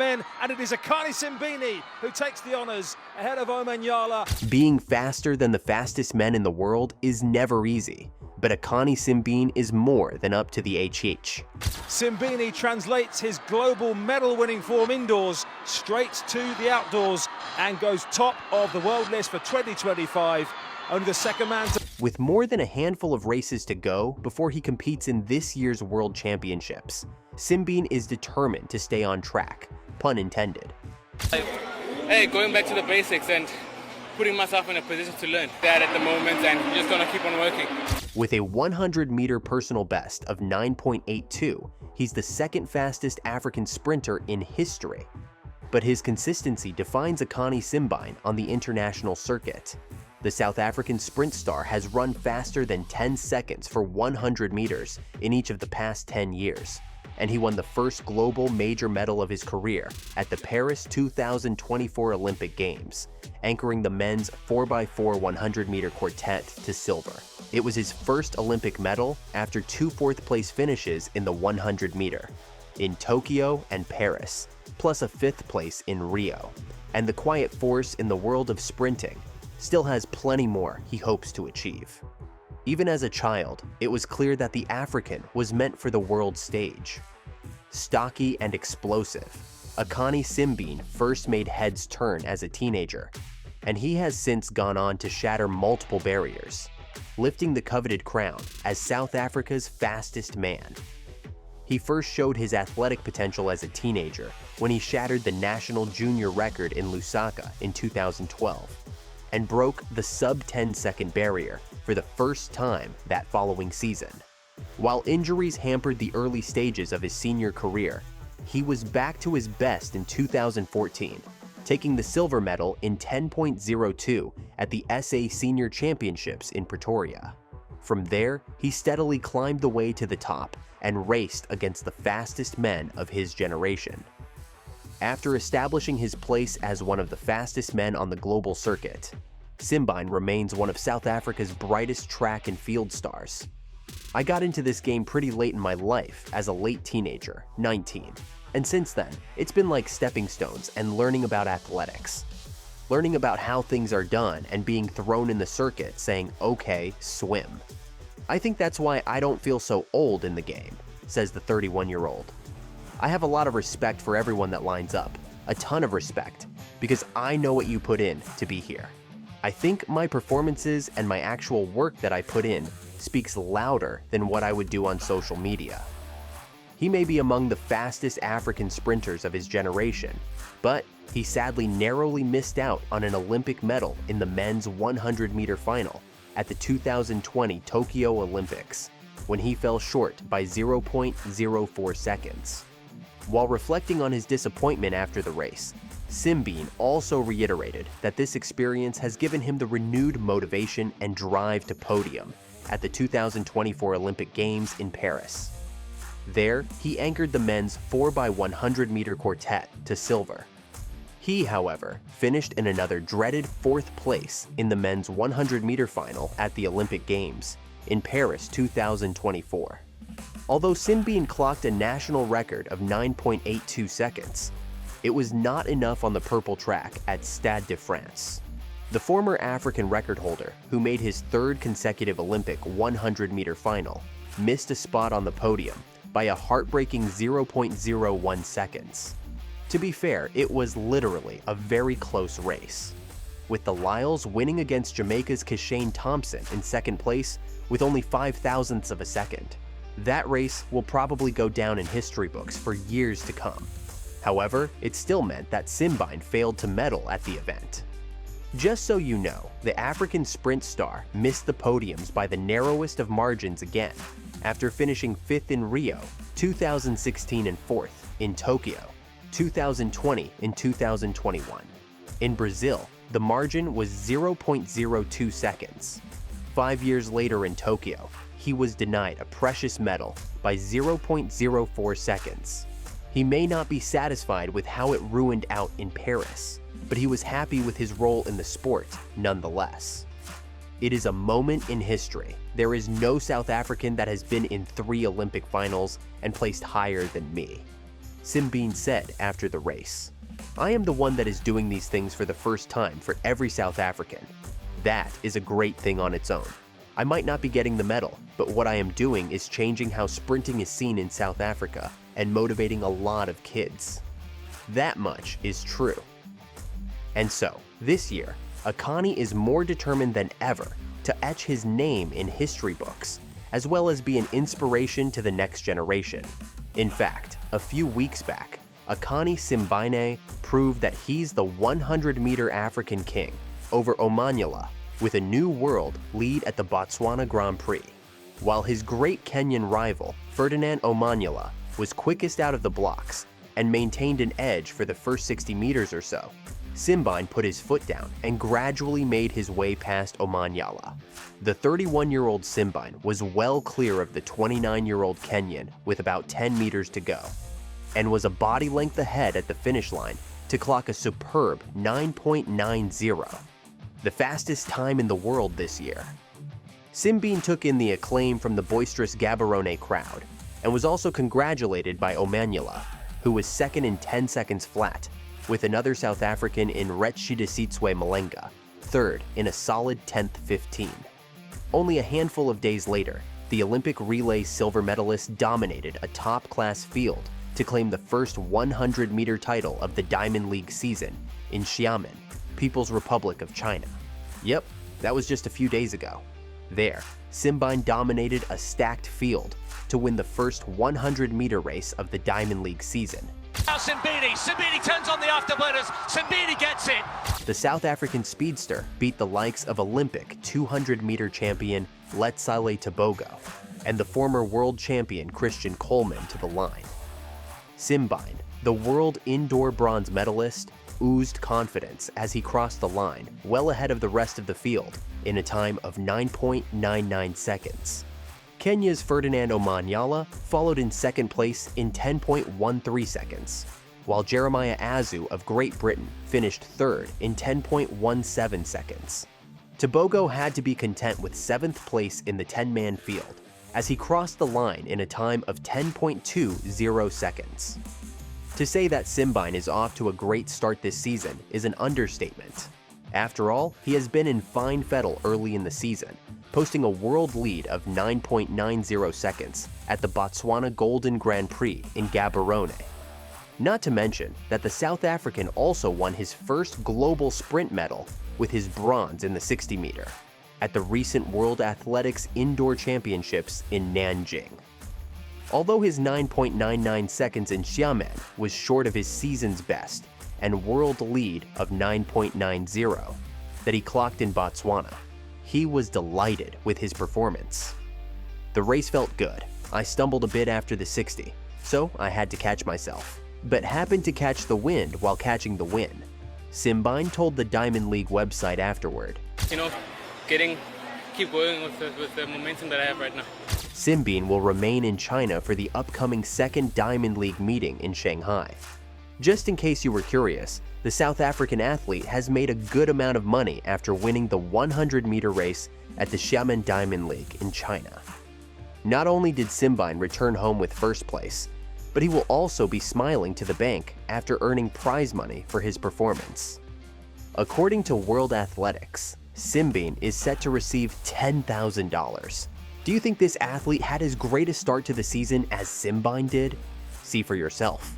men, and it is Akani Simbine who takes the honours ahead of Omanyala. Being faster than the fastest men in the world is never easy, but Akani Simbine is more than up to the HH. Simbine translates his global medal-winning form indoors straight to the outdoors and goes top of the world list for 2025. Only the second man to... With more than a handful of races to go before he competes in this year's World Championships, Simbine is determined to stay on track, pun intended. Hey, going back to the basics and putting myself in a position to learn that at the moment, and just gonna keep on working. With a 100-meter personal best of 9.82, he's the second fastest African sprinter in history. But his consistency defines Akani Simbine on the international circuit. The South African sprint star has run faster than 10 seconds for 100 meters in each of the past 10 years, and he won the first global major medal of his career at the Paris 2024 Olympic Games, anchoring the men's 4x4 100-meter quartet to silver. It was his first Olympic medal after two fourth-place finishes in the 100-meter, in Tokyo and Paris, plus a fifth place in Rio. And the quiet force in the world of sprinting still has plenty more he hopes to achieve. Even as a child, it was clear that the African was meant for the world stage. Stocky and explosive, Akani Simbine first made heads turn as a teenager, and he has since gone on to shatter multiple barriers, lifting the coveted crown as South Africa's fastest man. He first showed his athletic potential as a teenager when he shattered the national junior record in Lusaka in 2012, and broke the sub-10-second barrier for the first time that following season. While injuries hampered the early stages of his senior career, he was back to his best in 2014, taking the silver medal in 10.02 at the SA Senior Championships in Pretoria. From there, he steadily climbed the way to the top and raced against the fastest men of his generation. After establishing his place as one of the fastest men on the global circuit, Simbine remains one of South Africa's brightest track and field stars. I got into this game pretty late in my life as a late teenager, 19, and since then, it's been like stepping stones and learning about athletics. Learning about how things are done and being thrown in the circuit saying, okay, swim. I think that's why I don't feel so old in the game, says the 31-year-old. I have a lot of respect for everyone that lines up, a ton of respect, because I know what you put in to be here. I think my performances and my actual work that I put in speaks louder than what I would do on social media. He may be among the fastest African sprinters of his generation, but he sadly narrowly missed out on an Olympic medal in the men's 100-meter final at the 2020 Tokyo Olympics, when he fell short by 0.04 seconds. While reflecting on his disappointment after the race, Simbine also reiterated that this experience has given him the renewed motivation and drive to podium at the 2024 Olympic Games in Paris. There, he anchored the men's 4x100-meter quartet to silver. He, however, finished in another dreaded fourth place in the men's 100-meter final at the Olympic Games in Paris 2024. Although Simbine clocked a national record of 9.82 seconds, it was not enough on the purple track at Stade de France. The former African record holder, who made his third consecutive Olympic 100-meter final, missed a spot on the podium by a heartbreaking 0.01 seconds. To be fair, it was literally a very close race, with the Lyles winning against Jamaica's Kishane Thompson in second place with only 0.05 of a second. That race will probably go down in history books for years to come. However, it still meant that Simbine failed to medal at the event. Just so you know, the African sprint star missed the podiums by the narrowest of margins again, after finishing 5th in Rio, 2016 and 4th in Tokyo, 2020 and 2021. In Brazil, the margin was 0.02 seconds. 5 years later in Tokyo, he was denied a precious medal by 0.04 seconds. He may not be satisfied with how it ruined out in Paris, but he was happy with his role in the sport nonetheless. It is a moment in history. There is no South African that has been in 3 Olympic finals and placed higher than me. Simbine said after the race. "I am the one that is doing these things for the first time for every South African. That is a great thing on its own. I might not be getting the medal, but what I am doing is changing how sprinting is seen in South Africa and motivating a lot of kids." That much is true. And so, this year, Akani is more determined than ever to etch his name in history books, as well as be an inspiration to the next generation. In fact, a few weeks back, Akani Simbine proved that he's the 100-meter African king over Omanyala with a new world lead at the Botswana Grand Prix. While his great Kenyan rival, Ferdinand Omanyala, was quickest out of the blocks and maintained an edge for the first 60 meters or so, Simbine put his foot down and gradually made his way past Omanyala. The 31-year-old Simbine was well clear of the 29-year-old Kenyan with about 10 meters to go, and was a body length ahead at the finish line to clock a superb 9.90, the fastest time in the world this year. Simbine took in the acclaim from the boisterous Gaborone crowd, and was also congratulated by Omanyala, who was second in 10 seconds flat, with another South African in Retshidisitswe Malenga, third in a solid 10th 15. Only a handful of days later, the Olympic relay silver medalist dominated a top-class field to claim the first 100-meter title of the Diamond League season in Xiamen, People's Republic of China. Yep, that was just a few days ago. There, Simbine dominated a stacked field to win the first 100-meter race of the Diamond League season. Now Simbine turns on the afterburners, Simbine gets it! The South African speedster beat the likes of Olympic 200-meter champion Letsale Tebogo and the former world champion Christian Coleman to the line. Simbine, the world indoor bronze medalist, oozed confidence as he crossed the line well ahead of the rest of the field in a time of 9.99 seconds. Kenya's Ferdinand Omanyala followed in second place in 10.13 seconds, while Jeremiah Azu of Great Britain finished third in 10.17 seconds. Tebogo had to be content with 7th place in the 10-man field as he crossed the line in a time of 10.20 seconds. To say that Simbine is off to a great start this season is an understatement. After all, he has been in fine fettle early in the season, posting a world lead of 9.90 seconds at the Botswana Golden Grand Prix in Gaborone. Not to mention that the South African also won his first global sprint medal with his bronze in the 60-meter at the recent World Athletics Indoor Championships in Nanjing. Although his 9.99 seconds in Xiamen was short of his season's best and world lead of 9.90 that he clocked in Botswana, he was delighted with his performance. The race felt good. I stumbled a bit after the 60, so I had to catch myself, but happened to catch the wind while catching the win. Simbine told the Diamond League website afterward. Keep going with the momentum that I have right now. Simbine will remain in China for the upcoming second Diamond League meeting in Shanghai. Just in case you were curious, the South African athlete has made a good amount of money after winning the 100-meter race at the Xiamen Diamond League in China. Not only did Simbine return home with first place, but he will also be smiling to the bank after earning prize money for his performance. According to World Athletics, Simbine is set to receive $10,000. Do you think this athlete had as great a start to the season as Simbine did? See for yourself.